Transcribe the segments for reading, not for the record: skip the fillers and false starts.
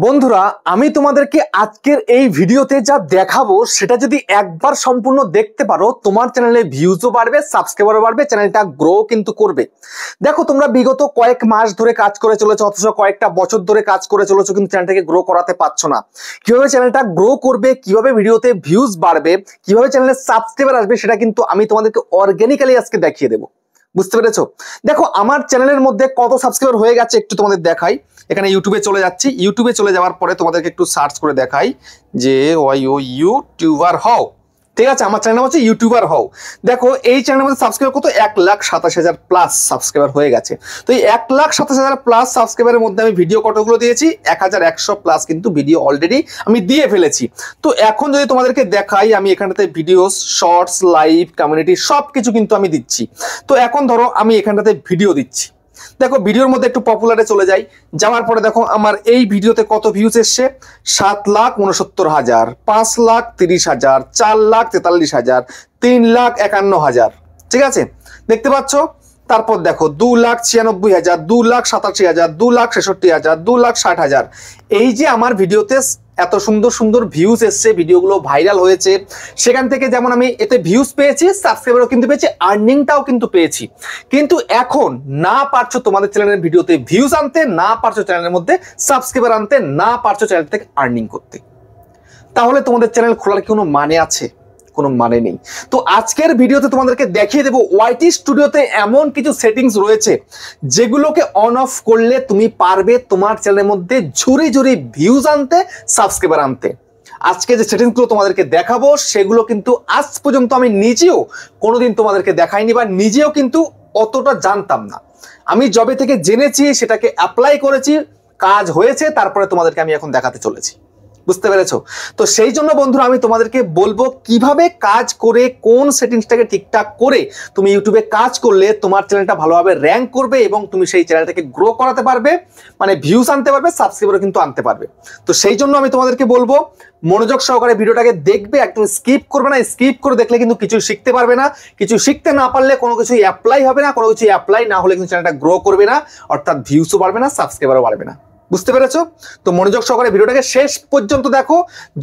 বন্ধুরা, আমি তোমাদেরকে আজকের এই ভিডিওতে যা দেখাবো সেটা যদি একবার সম্পূর্ণ দেখতে পারো, তোমার চ্যানেলে ভিউজও বাড়বে, সাবস্ক্রাইবারও বাড়বে, চ্যানেলটা গ্রো কিন্তু করবে। দেখো, তোমরা বিগত কয়েক মাস ধরে কাজ করে চলেছো, অথচ কয়েকটা বছর ধরে কাজ করে চলেছো, কিন্তু চ্যানেলটাকে গ্রো করাতে পারছো না। কিভাবে চ্যানেলটা গ্রো করবে, কিভাবে ভিডিওতে ভিউজ বাড়বে, কিভাবে চ্যানেলে সাবস্ক্রাইবার আসবে, সেটা কিন্তু আমি তোমাদেরকে অর্গানিক্যালি আজকে দেখিয়ে দেবো। বুঝতে পেরেছো? দেখো, আমার চ্যানেলের মধ্যে কত সাবস্ক্রাইবার হয়ে গেছে একটু তোমাদের দেখাই। এখানে ইউটিউবে চলে যাচ্ছি। ইউটিউবে চলে যাওয়ার পরে তোমাদেরকে একটু সার্চ করে দেখাই যে ইউটিউবার হও। ঠিক আছে, আমার চ্যানেল হচ্ছে ইউটিউবার হও। দেখো, এই চ্যানেলের মধ্যে সাবস্ক্রাইবার কত, 1,27,000 প্লাস সাবস্ক্রাইবার হয়ে গেছে। তো এই 1,27,000 প্লাস সাবস্ক্রাইবারের মধ্যে আমি ভিডিও কতগুলো দিয়েছি? 1,100 প্লাস কিন্তু ভিডিও অলরেডি আমি দিয়ে ফেলেছি। তো এখন যদি তোমাদেরকে দেখাই, আমি এখানটাতে ভিডিও, শর্টস, লাইভ, কমিউনিটি সবকিছু কিন্তু আমি দিচ্ছি। তো এখন ধরো আমি এখানটাতে ভিডিও দিচ্ছি। দেখো, ভিডিওর মধ্যে একটু পপুলারে চলে যাই। যাওয়ার পরে দেখো আমার এই ভিডিওতে কত ভিউজ এসছে, 7,69,000, 5,30,000, 4,43,000, 3,51,000। ঠিক আছে, দেখতে পাচ্ছ? তারপর দেখো 2,96,000, 2,87,000, 2,66,000, 2,60,000। এই যে আমার ভিডিওতে এত সুন্দর সুন্দর ভিউজ এসছে, ভিডিওগুলো ভাইরাল হয়েছে, সেখান থেকে যেমন আমি এতে ভিউজ পেয়েছি, সাবস্ক্রাইবারও কিন্তু পেয়েছি, আর্নিংটাও কিন্তু পেয়েছি। কিন্তু এখন না পারছো তোমাদের চ্যানেলের ভিডিওতে ভিউজ আনতে, না পারছো চ্যানেলের মধ্যে সাবস্ক্রাইবার আনতে, না পারছো চ্যানেল থেকে আর্নিং করতে। তাহলে তোমাদের চ্যানেল খোলার কোনো মানে আছে? কোনো মানে নেই। তো আজকের ভিডিওতে তোমাদেরকে দেখিয়ে দেবো ওয়াইটি স্টুডিওতে এমন কিছু সেটিংস রয়েছে যেগুলোকে অন অফ করলে তুমি পারবে তোমার চ্যানেলের মধ্যে ঝুরি ঝুরি ভিউজ আনতে, সাবস্ক্রাইবার আনতে। আজকে যে সেটিংসগুলো তোমাদেরকে দেখাবো সেগুলো কিন্তু আজ পর্যন্ত আমি নিজেও কোনোদিন তোমাদেরকে দেখাইনি, বা নিজেও কিন্তু অতটা জানতাম না। আমি যবে থেকে জেনেছি, সেটাকে অ্যাপ্লাই করেছি, কাজ হয়েছে, তারপরে তোমাদেরকে আমি এখন দেখাতে চলেছি। বুঝতে পেরেছো? তো সেই জন্য বন্ধুরা, আমি তোমাদেরকে বলবো কিভাবে কাজ করে, কোন সেটিংসটাকে ঠিকঠাক করে তুমি ইউটিউবে কাজ করলে তোমার চ্যানেলটা ভালোভাবে র্যাঙ্ক করবে এবং তুমি সেই চ্যানেলটাকে গ্রো করাতে পারবে, মানে ভিউজ আনতে পারবে, সাবস্ক্রাইবারও কিন্তু আনতে পারবে। তো সেই জন্য আমি তোমাদেরকে বলবো মনোযোগ সহকারে ভিডিওটাকে দেখবে, একদম স্কিপ করবে না। স্কিপ করে দেখলে কিন্তু কিছু শিখতে পারবে না। কিছু শিখতে না পারলে কোনো কিছুই অ্যাপ্লাই হবে না। কোনো কিছু অ্যাপ্লাই না হলে কিন্তু চ্যানেলটা গ্রো করবে না, অর্থাৎ ভিউজও বাড়বে না, সাবস্ক্রাইবারও বাড়বে না। বুঝতে পেরেছো? তো মনোযোগ সহকারে ভিডিওটাকে শেষ পর্যন্ত দেখো।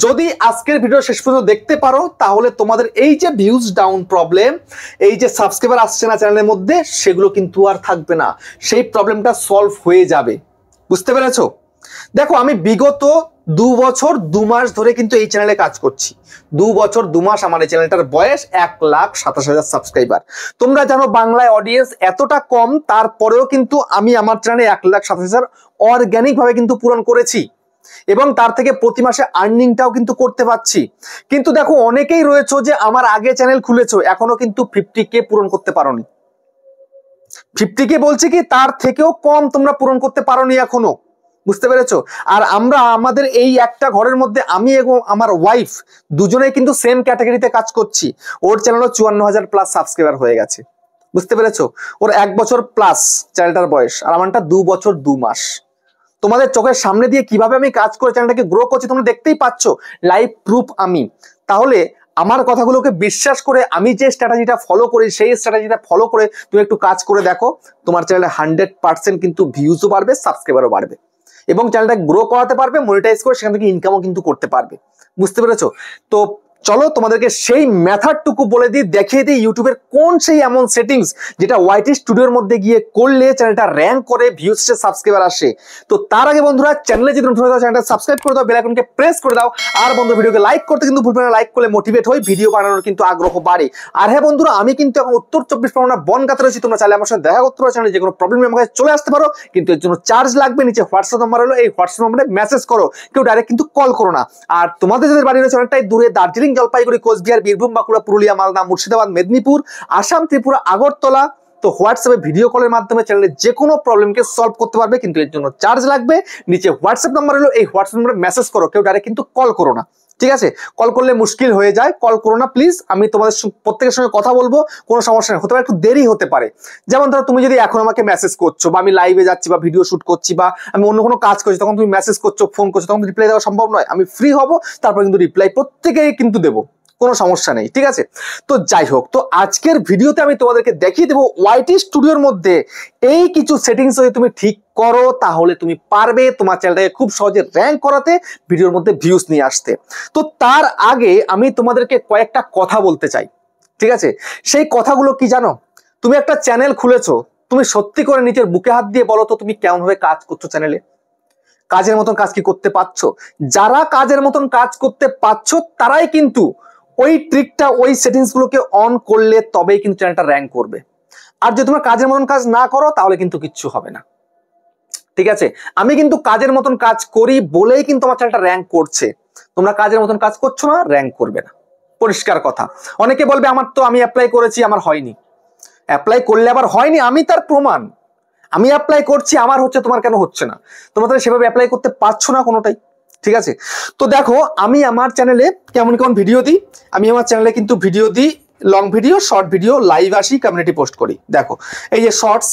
যদি আজকের ভিডিও শেষ পর্যন্ত দেখতে পারো, তাহলে তোমাদের এই যে ভিউজ ডাউন প্রবলেম, এই যে সাবস্ক্রাইবার আসছে না চ্যানেলের মধ্যে, সেগুলো কিন্তু আর থাকবে না। সেই প্রবলেমটা সলভ হয়ে যাবে। বুঝতে পেরেছো? দেখো, আমি বিগত 2 বছর 2 মাস ধরে কিন্তু এই চ্যানেলে কাজ করছি। 2 বছর 2 মাস আমার এই চ্যানেলটার বয়স, 1,27,000 সাবস্ক্রাইবার। তোমরা জানো বাংলায় অডিয়েন্স এতটা কম, তারপরেও কিন্তু আমি আমার চ্যানেলে 1,27,000 অর্গানিক ভাবে কিন্তু পূরণ করেছি, এবং তার থেকে প্রতি মাসে আর্নিংটাও কিন্তু করতে পারছি। কিন্তু দেখো, অনেকেই রয়েছে যে আমার আগে চ্যানেল খুলেছো, এখনো কিন্তু 50K পূরণ করতে পারোনি। 50K বলছি কি, তার থেকেও কম তোমরা পূরণ করতে পারোনি এখনো। বুঝতে পেরেছো? আর আমরা আমাদের এই একটা ঘরের মধ্যে আমি এবং আমার ওয়াইফ দুজনেই কিন্তু সেম ক্যাটাগরিতে কাজ করছি। ওর চ্যানেলও 54,000 প্লাস সাবস্ক্রাইবার হয়ে গেছে। বুঝতে পেরেছো? ওর 1 বছর প্লাস চ্যানেলটার বয়স, আর আমারটা 2 বছর 2 মাস। তোমাদের চোখের সামনে দিয়ে কিভাবে আমি কাজ করে চ্যানেলটাকে গ্রো করছি তোমরা দেখতেই পাচ্ছ, লাইভ প্রুফ আমি। তাহলে আমার কথাগুলোকে বিশ্বাস করে আমি যে স্ট্র্যাটেজিটা ফলো করি, সেই স্ট্র্যাটেজিটা ফলো করে তুমি একটু কাজ করে দেখো, তোমার চ্যানেলে 100% কিন্তু ভিউজও বাড়বে, সাবস্ক্রাইবারও বাড়বে, এবং চ্যানেলটা গ্রো করাতে পারবে, মনিটাইজ করে সেখান থেকে ইনকামও কিন্তু করতে পারবে। বুঝতে পেরেছো? তো চলো তোমাদেরকে সেই মেথডটুকু বলে দিই, দেখিয়ে দিই ইউটিউবের কোন সেই এমন সেটিংস যেটা ওয়াইটি স্টুডিওর মধ্যে গিয়ে করলে চ্যানেলটা র্যাঙ্ক করে, ভিউজ আসে, সাবস্ক্রাইবার আসে। তো তার আগে বন্ধুরা, চ্যানেলে যদি নতুন হয়ে চ্যানেলটা সাবস্ক্রাইব করে দাও, বেল আইকনকে প্রেস করে দাও। আর বন্ধু, ভিডিওকে লাইক করতে কিন্তু ভুলবে না। লাইক করলে মোটিভেট হই, ভিডিও বানানোর কিন্তু আগ্রহ বাড়ে। আর হ্যাঁ বন্ধুরা, আমি কিন্তু এখন উত্তর 24 পরগনা বনগাঁতে রয়েছি। তোমরা চাইলে আমার সাথে দেখা করতে পারো, চ্যানেলে যে কোনো প্রবলেম আমাকে চলে আসতে পারো, কিন্তু এর জন্য চার্জ লাগবে। নিচে হোয়াটসঅ্যাপ নাম্বার হলো, এই হোয়াটসঅ্যাপ নাম্বারে মেসেজ করো, কেউ ডাইরেক্ট কিন্তু কল করো না। আর তোমাদের যাদের বাড়ি রয়েছে অনেকটাই দূরে, দার্জিলিং, জলপাইগুড়ি, কোচবিহার, বীরভূম, বাঁকুড়া, পুরুলিয়া, মালদা, মুর্শিদাবাদ, মেদিনীপুর, আসাম, ত্রিপুরা, আগরতলা, তো হোয়াটসঅ্যাপে ভিডিও কলের মাধ্যমে চ্যানেলের যে কোনো প্রবলেমকে সলভ করতে পারবে, কিন্তু এর জন্য চার্জ লাগবে। নিচে হোয়াটসঅ্যাপ নাম্বার হলো, এই হোয়াটসঅ্যাপ নাম্বারে মেসেজ করো, কেউ ডাইরেক্ট কিন্তু কল করো না। ঠিক আছে? কল করলে মুশকিল হয়ে যায়, কল করো না প্লিজ। আমি তোমাদের প্রত্যেকের সঙ্গে কথা বলবো, কোনো সমস্যা নেই। হতে পারে একটু দেরি হতে পারে। যেমন ধরো, তুমি যদি এখন আমাকে মেসেজ করছো, বা আমি লাইভে যাচ্ছি, বা ভিডিও শুট করছি, বা আমি অন্য কোনো কাজ করছি, তখন তুমি মেসেজ করছো, ফোন করছো, তখন রিপ্লাই দেওয়া সম্ভব নয়। আমি ফ্রি হব, তারপর কিন্তু রিপ্লাই প্রত্যেকেই কিন্তু দেবো, কোনো সমস্যা নেই, ঠিক আছে। তো যাই হোক, তো আজকের ভিডিওতে আমি তোমাদেরকে দেখিয়ে দেবো ওয়াইটি স্টুডিওর মধ্যে এই কিছু সেটিংস যদি তুমি ঠিক করো তাহলে তুমি পারবে তোমার চ্যানেলটাকে খুব সহজে র্যাঙ্ক করাতে, ভিডিওর মধ্যে ভিউজ নিয়ে আসতে। তো তার আগে আমি তোমাদেরকে কয়েকটা কথা বলতে চাই, ঠিক আছে। সেই কথাগুলো কি জানো? তুমি একটা চ্যানেল খুলেছো, তুমি সত্যি করে নিজের বুকে হাত দিয়ে বলো তো তুমি কেমন ভাবে কাজ করছো চ্যানেলে? কাজের মতন কাজ কি করতে পারছো? যারা কাজের মতন কাজ করতে পারছো তারাই কিন্তু ওই ট্রিকটা, ওই সেটিংস গুলোকে অন করলে তবেই কিন্তু চ্যানেলটা র্যাঙ্ক করবে। আর যদি তোমরা কাজের মতন কাজ না করো তাহলে কিন্তু কিচ্ছু হবে না, ঠিক আছে। আমি কিন্তু কাজের মতন কাজ করি বলেই কিন্তু আমার চ্যানেলটা র্যাঙ্ক করছে। তোমরা কাজের মতন কাজ করছো না, র্যাঙ্ক করবে না, পরিষ্কার কথা। অনেকে বলবে আমার তো, আমি অ্যাপ্লাই করেছি আমার হয়নি। অ্যাপ্লাই করলে আবার হয়নি, আমি তার প্রমাণ। আমি অ্যাপ্লাই করছি, আমার হচ্ছে, তোমার কেন হচ্ছে না? তোমরা তো সেভাবে অ্যাপ্লাই করতে পারছো না কোনোটাই, ঠিক আছে। তো দেখো, আমি আমার চ্যানেলে কেমন কেমন ভিডিও দিই। আমি আমার চ্যানেলে কিন্তু ভিডিও দিই, long video, short video, live আসি, কমিউনিটি পোস্ট করি। দেখো এই যে শর্টস,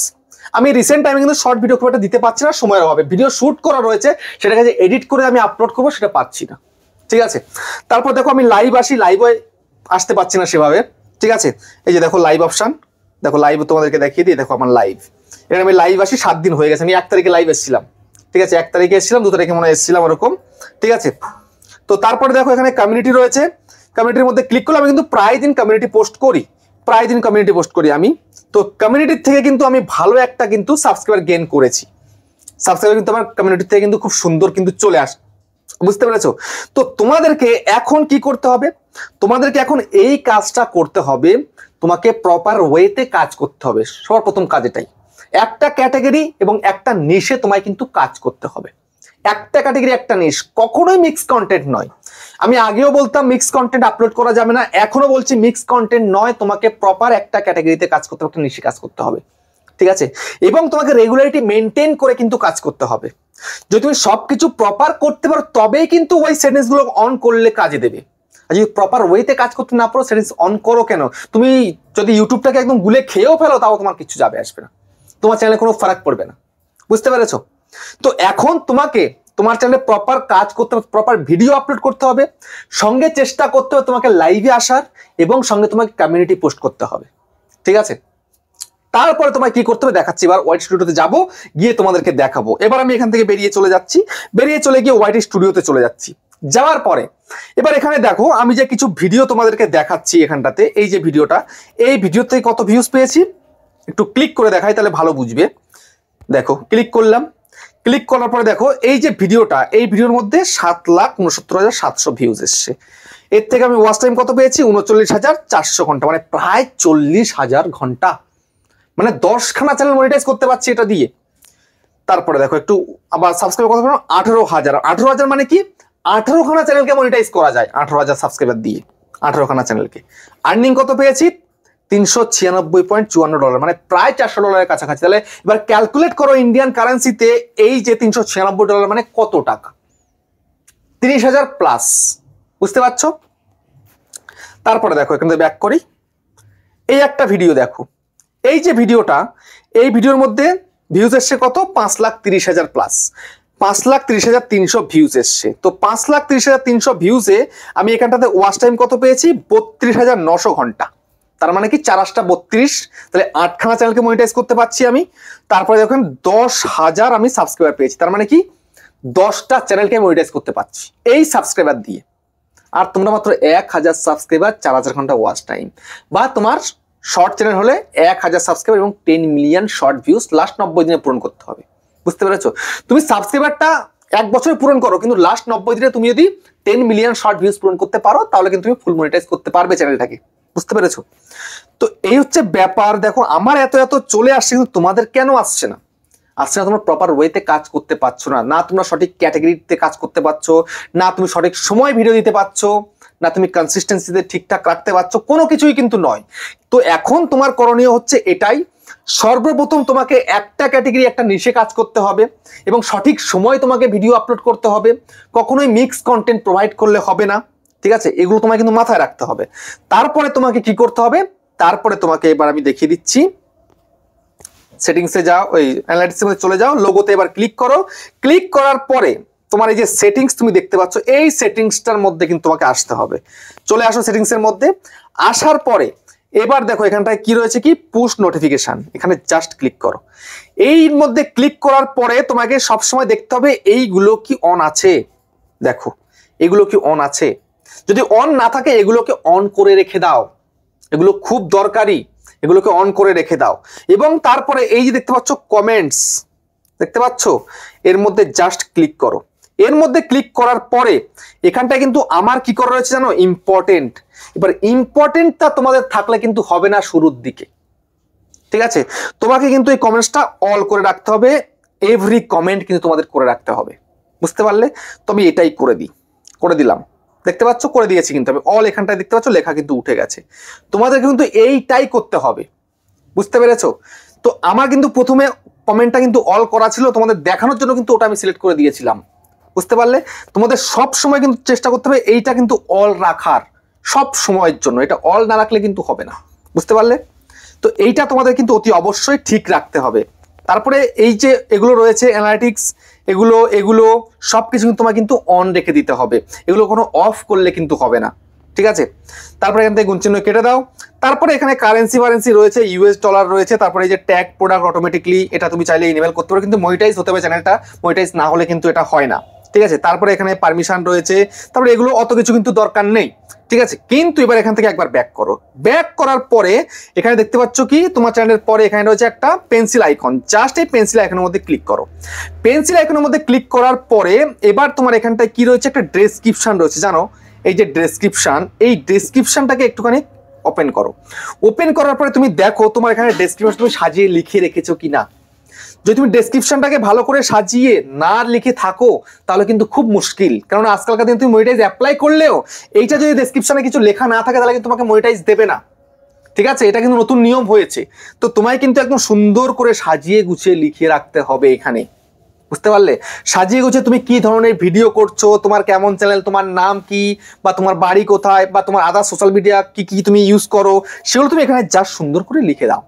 আমি রিসেন্ট টাইমে কিন্তু শর্ট ভিডিও খুব একটা দিতে পারছি না, সময়ের অভাবে। ভিডিও শুট করা রয়েছে, সেটাকে যে এডিট করে আমি আপলোড করবো সেটা পাচ্ছি না, ঠিক আছে। তারপর দেখো আমি লাইভ আসি, লাইভে আসতে পারছি না সেভাবে, ঠিক আছে। এই যে দেখো লাইভ অপশন, দেখো লাইভ তোমাদেরকে দেখিয়ে দিই। দেখো আমার লাইভ, এখানে আমি লাইভ আসি 7 দিন হয়ে গেছে। আমি 1 তারিখে লাইভ এসেছিলাম, ঠিক আছে। 1 তারিখে এসেছিলাম, 2 তারিখে মনে হয় এসেছিলাম, ওরকম, ঠিক আছে। তো তারপরে দেখো এখানে কমিউনিটি রয়েছে, কমিউনিটির মধ্যে ক্লিক করলে আমি কিন্তু প্রায় দিন কমিউনিটি পোস্ট করি, প্রায় দিন কমিউনিটি পোস্ট করি আমি। তো কমিউনিটির থেকে কিন্তু আমি ভালো একটা কিন্তু সাবস্ক্রাইবার গেইন করেছি। সাবস্ক্রাইবার কিন্তু আমার কমিউনিটি থেকে কিন্তু খুব সুন্দর কিন্তু চলে আসে, বুঝতে পেরেছো? তো তোমাদেরকে এখন কি করতে হবে? তোমাদেরকে এখন এই কাজটা করতে হবে, তোমাকে প্রপার ওয়েতে কাজ করতে হবে। সর্বপ্রথম কাজ এটাই, একটা ক্যাটাগরি এবং একটা নিশে তোমায় কিন্তু কাজ করতে হবে। একটা ক্যাটাগরি একটা নিশ, কখনোই মিক্স কন্টেন্ট নয়। আমি আগেও বলতাম মিক্স কন্টেন্ট আপলোড করা যাবে না, এখনো বলছি মিক্স কন্টেন্ট নয়, তোমাকে প্রপার একটা ক্যাটাগরিতে কাজ করতে হবে, একটা নিশে কাজ করতে হবে, ঠিক আছে। এবং তোমাকে রেগুলারিটি মেনটেন করে কিন্তু কাজ করতে হবে। যদি তুমি সবকিছু প্রপার করতে পারো তবেই কিন্তু ওই সেটিংস গুলো অন করলে কাজে দেবে। আর যদি প্রপার ওয়েতে কাজ করতে না পারো, সেটিংস অন করো কেন? তুমি যদি ইউটিউবটাকে একদম গুলে খেয়েও ফেলো তাও তোমার কিছু যাবে আসবে না, তোমার চ্যানেলে কোনো ফারাক পড়বে না, বুঝতে পেরেছো? তো এখন তোমাকে তোমার চ্যানেলে প্রপার কাজ করতে হবে, প্রপার ভিডিও আপলোড করতে হবে, সঙ্গে চেষ্টা করতে হবে তোমাকে লাইভে আসার, এবং সঙ্গে তোমাকে কমিউনিটি পোস্ট করতে হবে, ঠিক আছে। তারপরে তোমায় কি করতে হবে দেখাচ্ছি। এবার ওয়াইটি স্টুডিওতে যাবো, গিয়ে তোমাদেরকে দেখাবো। এবার আমি এখান থেকে বেরিয়ে চলে যাচ্ছি, বেরিয়ে চলে গিয়ে ওয়াইটি স্টুডিওতে চলে যাচ্ছি। যাওয়ার পরে এবার এখানে দেখো আমি যে কিছু ভিডিও তোমাদেরকে দেখাচ্ছি এখানটাতে, এই যে ভিডিওটা, এই ভিডিওতে কত ভিউজ পেয়েছি একটু ক্লিক করে দেখাই তাহলে ভালো বুঝবে। দেখো ক্লিক করলাম, ক্লিক করার পরে দেখো এই যে ভিডিওটা, এই ভিডিওর মধ্যে 7,69,700 ভিউজ এসছে। এর থেকে আমি ওয়াচ টাইম কত পেয়েছি? 39,400 ঘন্টা, মানে প্রায় 40,000 ঘন্টা, মানে 10খানা চ্যানেল মনিটাইজ করতে পারছি এটা দিয়ে। তারপরে দেখো একটু আবার সাবস্ক্রাইবার কত, 18,000। 18,000 মানে কি? 18খানা চ্যানেলকে মনিটাইজ করা যায় 18,000 সাবস্ক্রাইবার দিয়ে, 18খানা চ্যানেলকে। আর্নিং কত পেয়েছি? $396.54, মানে প্রায় $400 কাছাকাছি। তাহলে এবার ক্যালকুলেট করো ইন্ডিয়ান কারেন্সিতে এই যে $396 মানে কত টাকা? 30,000 প্লাস, বুঝতে পারছো? তারপরে দেখো এখানে ব্যাক করি, এই একটা ভিডিও দেখো, এই যে ভিডিওটা, এই ভিডিওর মধ্যে ভিউজ এসছে কত? 5,30,000 প্লাস, 5,30,300 ভিউজ এসছে। তো 5,30,300 ভিউজে আমি এখানটাতে ওয়াচ টাইম কত পেয়েছি? 32,900 ঘন্টা। তার মানে কি 4 32, তাহলে 8খানা চ্যানেলকে মনিটাইজ করতে পারছি আমি। তারপরে দেখেন 10,000 আমি সাবস্ক্রাইবার পেয়েছি, তার মানে কি 10টা চ্যানেলকে মনিটাইজ করতে পারছি এই সাবস্ক্রাইবার দিয়ে। আর তোমরা মাত্র 1,000 সাবস্ক্রাইবার, 4,000 ঘন্টা ওয়াচ টাইম, বা তোমার শর্ট চ্যানেল হলে 1,000 সাবস্ক্রাইবার এবং 10 মিলিয়ন শর্ট ভিউজ লাস্ট 90 দিনে পূরণ করতে হবে, বুঝতে পেরেছো? তুমি সাবস্ক্রাইবারটা 1 বছরে পূরণ করো, কিন্তু লাস্ট 90 দিনে তুমি যদি 10 মিলিয়ন শর্ট ভিউজ পূরণ করতে পারো তাহলে কিন্তু তুমি ফুল মনিটাইজ করতে পারবে চ্যানেলটাকে, বুঝতে পেরেছো? তো এই হচ্ছে ব্যাপার। দেখো আমার এত এত চলে আসছে, কিন্তু তোমাদের কেন আসছে না? আসছে না, তোমরা প্রপার ওয়েতে কাজ করতে পারছো না, না তোমরা সঠিক ক্যাটাগরিতে কাজ করতে পারছো না, তুমি সঠিক সময় ভিডিও দিতে পারছো না, তুমি কনসিস্টেন্সিতে ঠিকঠাক রাখতে পারছো, কোনো কিছুই কিন্তু নয়। তো এখন তোমার করণীয় হচ্ছে এটাই, সর্বপ্রথম তোমাকে একটা ক্যাটাগরি একটা নিশে কাজ করতে হবে এবং সঠিক সময় তোমাকে ভিডিও আপলোড করতে হবে, কখনোই মিক্স কন্টেন্ট প্রোভাইড করলে হবে না, ঠিক আছে? এগুলো তোমাকে কিন্তু মাথায় রাখতে হবে। তারপরে তোমাকে কি করতে হবে? তারপরে তোমাকে এবার আমি দেখিয়ে দিচ্ছি, সেটিংসে যাও, ওই অ্যানালাইটিক্সের মধ্যে চলে যাও, লোগোতে এবার ক্লিক করো। ক্লিক করার পরে তোমার এই যে সেটিংস তুমি দেখতে পাচ্ছ, এই সেটিংসটার মধ্যে কিন্তু তোমাকে আসতে হবে। চলে আসো সেটিংসের মধ্যে। আসার পরে এবার দেখো এখানটায় কি রয়েছে, কি পুশ নোটিফিকেশন, এখানে জাস্ট ক্লিক করো। এই মধ্যে ক্লিক করার পরে তোমাকে সবসময় দেখতে হবে এইগুলো কি অন আছে। দেখো এগুলো কি অন আছে, যদি অন না থাকে এগুলোকে অন করে রেখে দাও, এগুলো খুব দরকারি, এগুলোকে অন করে রেখে দাও। এবং তারপরে এই যে দেখতে পাচ্ছ কমেন্টস, দেখতে পাচ্ছ, এর মধ্যে জাস্ট ক্লিক করো। এর মধ্যে ক্লিক করার পরে এখানটায় কিন্তু আমার কি করা রয়েছে জানো, ইম্পর্টেন্ট। এবার ইম্পর্টেন্টটা তোমাদের থাকলে কিন্তু হবে না শুরুর দিকে, ঠিক আছে? তোমাকে কিন্তু এই কমেন্টসটা অল করে রাখতে হবে, এভরি কমেন্ট কিন্তু তোমাদের করে রাখতে হবে, বুঝতে পারলে? তো আমি এটাই করে দিলাম, দেখতে পাচ্ছ করে দিয়েছি, কিন্তু আমি অল এখানটায় দেখতে পাচ্ছ লেখা কিন্তু উঠে গেছে। তোমাদের কিন্তু এইটাই করতে হবে, বুঝতে পেরেছো? তো আমার কিন্তু প্রথমে কমেন্টটা কিন্তু অল করা ছিল, তোমাদের দেখানোর জন্য কিন্তু ওটা আমি সিলেক্ট করে দিয়েছিলাম, বুঝতে পারলে? তোমাদের সব সময় কিন্তু চেষ্টা করতে হবে এইটা কিন্তু অল রাখার, সব সময়ের জন্য। এটা অল না রাখলে কিন্তু হবে না, বুঝতে পারলে? তো এইটা তোমাদের কিন্তু অতি অবশ্যই ঠিক রাখতে হবে। তারপরে এই যে এগুলো রয়েছে অ্যানালিটিক্স, এগুলো সবকিছু কিন্তু তোমার কিন্তু অন রেখে দিতে হবে, এগুলো কোনো অফ করলে কিন্তু হবে না, ঠিক আছে? তারপরে এখান থেকে গুণচিহ্ন কেটে দাও। তারপরে এখানে কারেন্সি রয়েছে, ইউএস ডলার রয়েছে, তারপরে এই যে ট্যাগ প্রোডাক্ট অটোমেটিকলি, এটা তুমি চাইলে ইনেবল করতে পারো, কিন্তু মনিটাইজ হতে হবে চ্যানেলটা, মনিটাইজ না হলে কিন্তু এটা হয় না, ঠিক আছে? তারপরে এখানে পারমিশন রয়েছে, তারপরে এগুলো অত কিছু কিন্তু দরকার নেই, ঠিক আছে? কিন্তু এবার এখান থেকে একবার ব্যাক করো। ব্যাক করার পরে এখানে দেখতে পাচ্ছ কি তোমার চ্যানেলের পরে এখানে রয়েছে একটা পেন্সিল আইকন, জাস্ট এই পেন্সিল আইকনের মধ্যে ক্লিক করো। পেন্সিল আইকনের মধ্যে ক্লিক করার পরে এবার তোমার এখানটায় কি রয়েছে, একটা ডেসক্রিপশন রয়েছে, জানো? এই যে ডেসক্রিপশন, এই ডেসক্রিপশনটাকে একটুখানি ওপেন করো। ওপেন করার পরে তুমি দেখো তোমার এখানে ডেসক্রিপশন তুমি সাজিয়ে লিখে রেখেছো কিনা। যদি তুমি ডেসক্রিপশনটাকে ভালো করে সাজিয়ে না লিখে থাকো তাহলে কিন্তু খুব মুশকিল, কারণ আজকালকার দিনে তুমি মনিটাইজ অ্যাপ্লাই করলেও এইটা যদি ডেসক্রিপশনে কিছু লেখা না থাকে তাহলে কিন্তু তোমাকে মনিটাইজ দেবে না, ঠিক আছে? এটা কিন্তু নতুন নিয়ম হয়েছে। তো তোমায় কিন্তু একদম সুন্দর করে সাজিয়ে গুছিয়ে লিখে রাখতে হবে এখানে, বুঝতে পারলে? সাজিয়ে গুছিয়ে তুমি কি ধরনের ভিডিও করছো, তোমার কেমন চ্যানেল, তোমার নাম কি, বা তোমার বাড়ি কোথায়, বা তোমার আদার সোশ্যাল মিডিয়া কি কি তুমি ইউজ করো, সেগুলো তুমি এখানে জাস্ট সুন্দর করে লিখে দাও।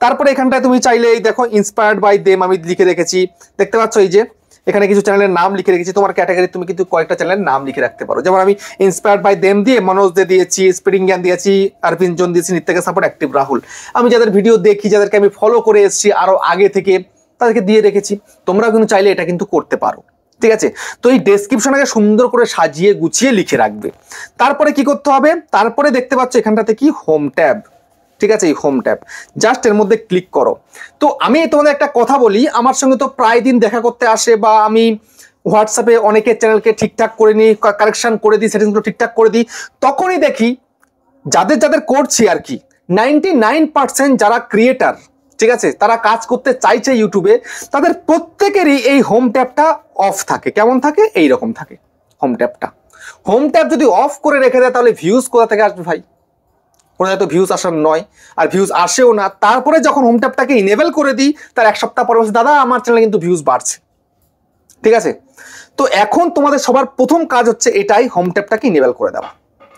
তারপরে এখানটায় তুমি চাইলে এই দেখো ইন্সপায়ার্ড বাই দেম আমি লিখে রেখেছি, দেখতে পাচ্ছ এই যে এখানে কিছু চ্যানেলের নাম লিখে রেখেছি। তোমার ক্যাটাগরি তুমি কিন্তু কয়েকটা চ্যানেলের নাম লিখে রাখতে পারো, যেমন আমি ইন্সপায়ার্ড বাই দেম দিয়ে মনোজ দে দিয়েছি, স্পিডিং জ্ঞান দিয়েছি, আরভিন জন দিয়েছি, নিত্যকে সাপোর্ট, অ্যাক্টিভ রাহুল। আমি যাদের ভিডিও দেখি, যাদেরকে আমি ফলো করে এসেছি আরো আগে থেকে, তাদেরকে দিয়ে রেখেছি। তোমরাও কিন্তু চাইলে এটা কিন্তু করতে পারো, ঠিক আছে? তো এই ডেসক্রিপশনটাকে সুন্দর করে সাজিয়ে গুছিয়ে লিখে রাখবে। তারপরে কি করতে হবে, তারপরে দেখতে পাচ্ছ এখানটাতে কি হোম ট্যাব, ঠিক আছে? এই হোম ট্যাব জাস্ট এর মধ্যে ক্লিক করো। তো আমি তোমাদের একটা কথা বলি, আমার সঙ্গে তো প্রায় দিন দেখা করতে আসে, বা আমি হোয়াটসঅ্যাপে অনেকের চ্যানেলকে ঠিকঠাক করে নিই, কারেকশন করে দিই, সেটিংসগুলো ঠিকঠাক করে দিই, তখনই দেখি যাদের করছি আর কি 99% যারা ক্রিয়েটার, ঠিক আছে, তারা কাজ করতে চাইছে ইউটিউবে, তাদের প্রত্যেকেরই এই হোম ট্যাবটা অফ থাকে। কেমন থাকে? এইরকম থাকে হোম ট্যাবটা। হোম ট্যাব যদি অফ করে রেখে দেয় তাহলে ভিউজ কোথা থেকে আসবে ভাই? কোথায় তো ভিউজ আসার নয়, আর ভিউজ আসেও না। তারপরে যখন হোম ট্যাবটাকে ইনেবল করে দিই, তার এক সপ্তাহ পরে বলছে দাদা আমার চ্যানেলে কিন্তু ভিউজ বাড়ছে, ঠিক আছে? তো এখন তোমাদের সবার প্রথম কাজ হচ্ছে এটাই, হোম ট্যাবটাকে ইনেবল করে দেওয়া,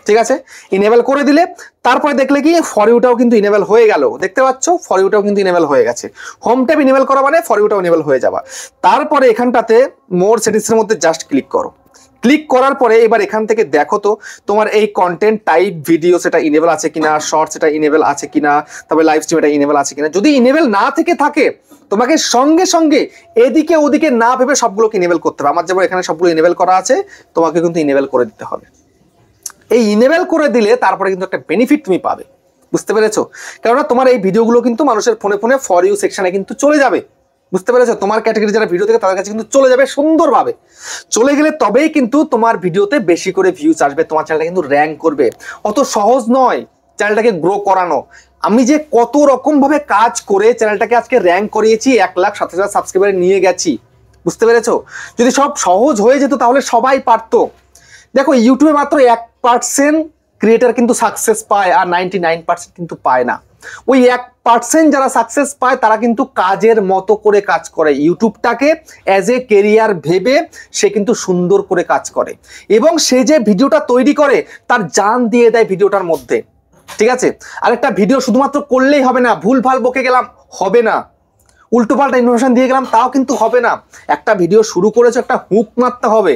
ঠিক আছে? ইনেবল করে দিলে তারপরে দেখলে কি ফর ইউটাও কিন্তু ইনেবল হয়ে গেল, দেখতে পাচ্ছ ফর ইউটাও কিন্তু ইনেবল হয়ে গেছে। হোম ট্যাব ইনেবল করা মানে ফর ইউটাও ইনেবল হয়ে যাওয়া। তারপরে এখানটাতে মোর সেটিংসের মধ্যে জাস্ট ক্লিক করো। ক্লিক করার পরে এবার এখান থেকে দেখো তো তোমার এই কন্টেন্ট টাইপ ভিডিও সেটা ইনেবল আছে কিনা, শর্টস এটা ইনেবল আছে কিনা, তবে লাইভ স্ট্রিম এটা ইনেবল আছে কিনা। যদি ইনেবল না থেকে থাকে তোমাকে সঙ্গে সঙ্গে এদিকে ওদিকে না ভেবে সবগুলোকে ইনেবল করতে হবে। আমার যেমন এখানে সবগুলো ইনেবল করা আছে, তোমাকে কিন্তু ইনেবল করে দিতে হবে। এই ইনেবল করে দিলে তারপরে কিন্তু একটা বেনিফিট তুমি পাবে, বুঝতে পেরেছো? কেননা তোমার এই ভিডিওগুলো কিন্তু মানুষের ফোনে ফোনে ফর ইউ সেকশনে কিন্তু চলে যাবে, বুঝতে পেরেছো? তোমার ক্যাটাগরি যারা ভিডিও দেখে তাদের কাছে কিন্তু চলে যাবে সুন্দরভাবে। চলে গেলে তবেই কিন্তু তোমার ভিডিওতে বেশি করে ভিউজ আসবে, তোমার চ্যানেলটা কিন্তু র্যাঙ্ক করবে। অত সহজ নয় চ্যানেলটাকে গ্রো করানো। আমি যে কত রকম ভাবে কাজ করে চ্যানেলটাকে আজকে র্যাঙ্ক করিয়েছি, 1,07,000 সাবস্ক্রাইবার নিয়ে গেছি, বুঝতে পেরেছো? যদি সব সহজ হয়ে যেত তাহলে সবাই পারতো। দেখো ইউটিউবে মাত্র 1% ক্রিয়েটার কিন্তু সাকসেস পায়, আর 99% কিন্তু পায় না। ওই 1% যারা সাকসেস পায় তারা কিন্তু কাজের মতো করে কাজ করে, ইউটিউবটাকে অ্যাজ এ কেরিয়ার ভেবে সে কিন্তু সুন্দর করে কাজ করে, এবং সে যে ভিডিওটা তৈরি করে তার জান দিয়ে দেয় ভিডিওটার মধ্যে, ঠিক আছে? আর একটা ভিডিও শুধুমাত্র করলেই হবে না, ভুল ভাল বকে গেলাম হবে না। উল্টোপাল্টা ইনফরমেশন দিয়ে গেলাম তাও কিন্তু হবে না। একটা ভিডিও শুরু করেছো, একটা হুক মারতে হবে,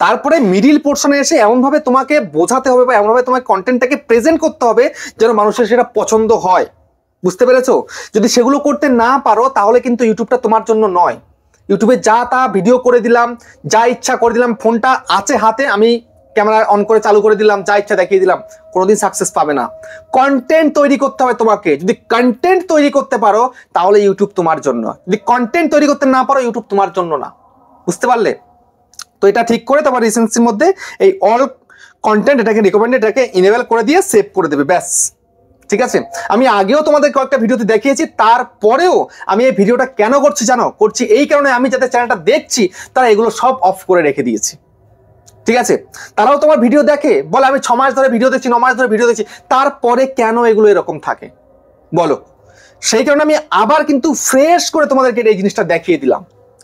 তারপরে মিডিল পোর্শনে এসে এমনভাবে তোমাকে বোঝাতে হবে বা এমনভাবে তোমাকে কন্টেন্টটাকে প্রেজেন্ট করতে হবে যেন মানুষের সেটা পছন্দ হয়। বুঝতে পেরেছো? যদি সেগুলো করতে না পারো তাহলে কিন্তু ইউটিউবটা তোমার জন্য নয়। ইউটিউবে যা তা ভিডিও করে দিলাম, যা ইচ্ছা করে দিলাম, ফোনটা আছে হাতে, আমি ক্যামেরা অন করে চালু করে দিলাম, যা ইচ্ছা দেখিয়ে দিলাম, কোনোদিন সাকসেস পাবে না। কন্টেন্ট তৈরি করতে হবে তোমাকে। যদি কন্টেন্ট তৈরি করতে পারো তাহলে ইউটিউব তোমার জন্য, যদি কন্টেন্ট তৈরি করতে না পারো ইউটিউব তোমার জন্য না। বুঝতে পারলে? তো এটা ঠিক করে তোমার রিসেন্সির মধ্যে এই অল কন্টেন্ট এটাকে রিকমেন্ডেড, এটাকে ইনেবল করে দিয়ে সেভ করে দেবে, ব্যাস। ঠিক আছে? আমি আগেও তোমাদের কয়েকটা ভিডিওতে দেখিয়েছি, তারপরেও আমি এই ভিডিওটা কেন করছি জানো? করছি এই কারণে, আমি যাদের চ্যানেলটা দেখছি তারা এগুলো সব অফ করে রেখে দিয়েছি। ঠিক আছে? তারাও তোমার ভিডিও দেখে, বলে আমি 6 মাস ধরে ভিডিও দেখছি, 9 মাস ধরে ভিডিও দেখছি, তারপরে কেন এগুলো এরকম থাকে বলো? সেই কারণে আমি আবার কিন্তু ফ্রেশ করে তোমাদেরকে এই জিনিসটা দেখিয়ে দিলাম।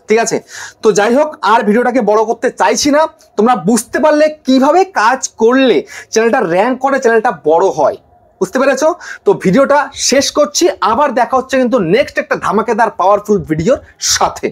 ঠিক আছে? তো যাই হোক, আর ভিডিওটাকে বড় করতে চাইছি না। তোমরা বুঝতে পারলে কিভাবে কাজ করলে চ্যানেলটা র্যাঙ্ক করে, চ্যানেলটা বড় হয়। বুঝতে পেরেছো? তো ভিডিওটা শেষ করছি, আবার দেখা হচ্ছে কিন্তু নেক্সট একটা ধামাকেদার পাওয়ারফুল ভিডিওর সাথে।